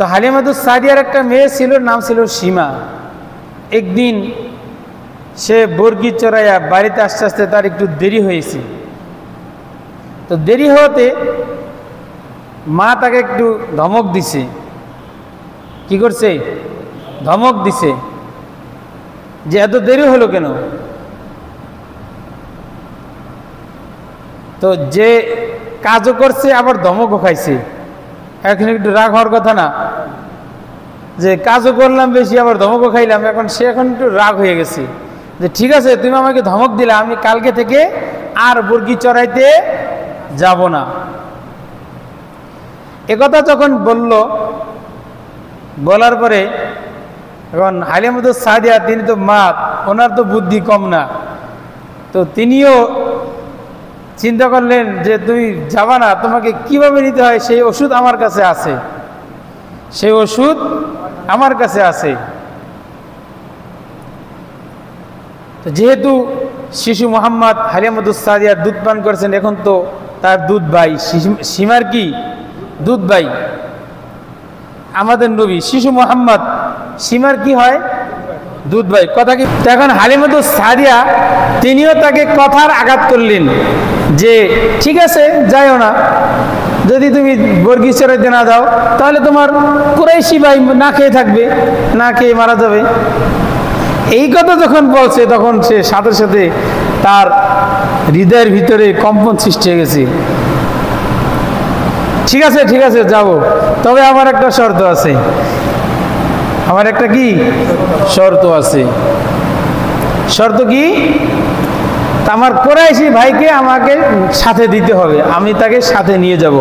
তো হালিমাতুস সাদিয়ার একটা মেয়ে ছিল, নাম ছিল সীমা। একদিন সে বর্গি চড়াইয়া বাড়িতে আস্তে আস্তে তার একটু দেরি হয়েছে। তো দেরি হতে মা তাকে একটু ধমক দিছে। কি করছে? ধমক দিছে যে এত দেরি হলো কেন। তো যে কাজও করছে আবার ধমকও খাইছে। এখন একটু রাগ হওয়ার কথা না, যে কাজও করলাম বেশি আবার ধমকও খাইলাম। এখন সে এখন একটু রাগ হয়ে গেছে যে ঠিক আছে, তুমি আমাকে ধমক দিলা, আমি কালকে থেকে আর বর্গি চড়াইতে যাব না। একথা যখন বলল, বলার পরে এখন হালিমাতুস সাদিয়া, তিনি তো মা, ওনার তো বুদ্ধি কম না। তো তিনিও চিন্তা করলেন যে তুমি যাবা না, তোমাকে কিভাবে নিতে হয় সেই ওষুধ আমার কাছে আছে, সেই ওষুধ আমার কাছে আছে। তো যেহেতু শিশু মোহাম্মদ হালিমাতুস সাদিয়ার দুধ পান করেছেন, এখন তো তার দুধ ভাই, সীমার কি দুধ ভাই, আমাদের নবী শিশু মোহাম্মদ সীমার কি হয়? দুধ ভাই। কথা কি? এখন হালিমাতুস সাদিয়া তিনিও তাকে কথার আঘাত করলেন যে ঠিক আছে, যাইও না, যদি তুমি বর্গি চড়াইতে না যাও তাহলে তোমার কুরাইশি ভাই না খেয়ে থাকবে, না খেয়ে মারা যাবে। এই কথা যখন বলছে তখন সে সাথে সাথে তার হৃদয়ের ভিতরে কম্পন সৃষ্টি হয়ে গেছে। ঠিক আছে ঠিক আছে, যাব, তবে আমার একটা শর্ত আছে। আমার একটা কি শর্ত আছে? শর্ত কি? আমার কুরাইশি ভাইকে আমাকে সাথে দিতে হবে, আমি তাকে সাথে নিয়ে যাব।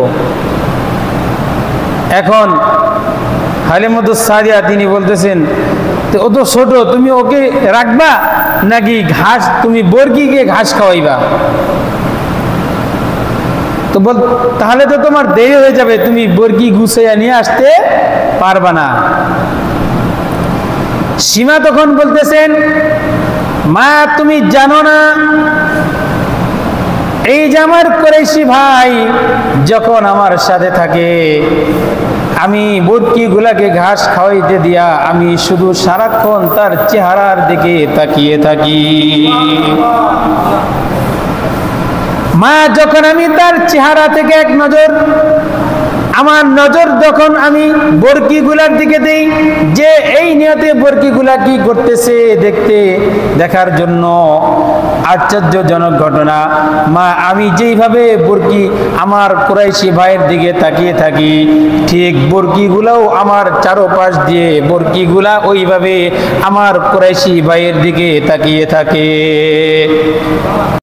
এখন হালিমাতুস সাদিয়া তিনি বলতেছেন, ও তো ছোট, তুমি ওকে রাখবা নাকি ঘাস, তুমি বর্গিকে ঘাস খাওয়াইবা? তো বল, তাহলে তো তোমার দেরি হয়ে যাবে, তুমি বর্গি গুছাইয়া নিয়ে আসতে পারবা না। সীমা তখন বলতেছেন, মা তুমি জানো না, এই যে আমার কুরাইশি ভাই যখন আমার সাথে থাকে, আমি বর্গি গুলাকে ঘাস খাওয়াইতে দিয়া আমি শুধু সারাক্ষণ তার চেহারার দিকে তাকিয়ে থাকি। মা যখন আমি তার চেহারা থেকে এক নজর, আমার নজর যখন আমি বর্গিগুলার দিকে দেই, যে এই নিয়তে বর্গিগুলা কি করতেছে দেখার জন্য, আশ্চর্যজনক ঘটনা। মা আমি যেইভাবে বর্গি আমার কুরাইশি ভাইয়ের দিকে তাকিয়ে থাকি, ঠিক বর্গিগুলাও আমার চারপাশ দিয়ে বর্গিগুলা ওইভাবে আমার কুরাইশি ভাইয়ের দিকে তাকিয়ে থাকে।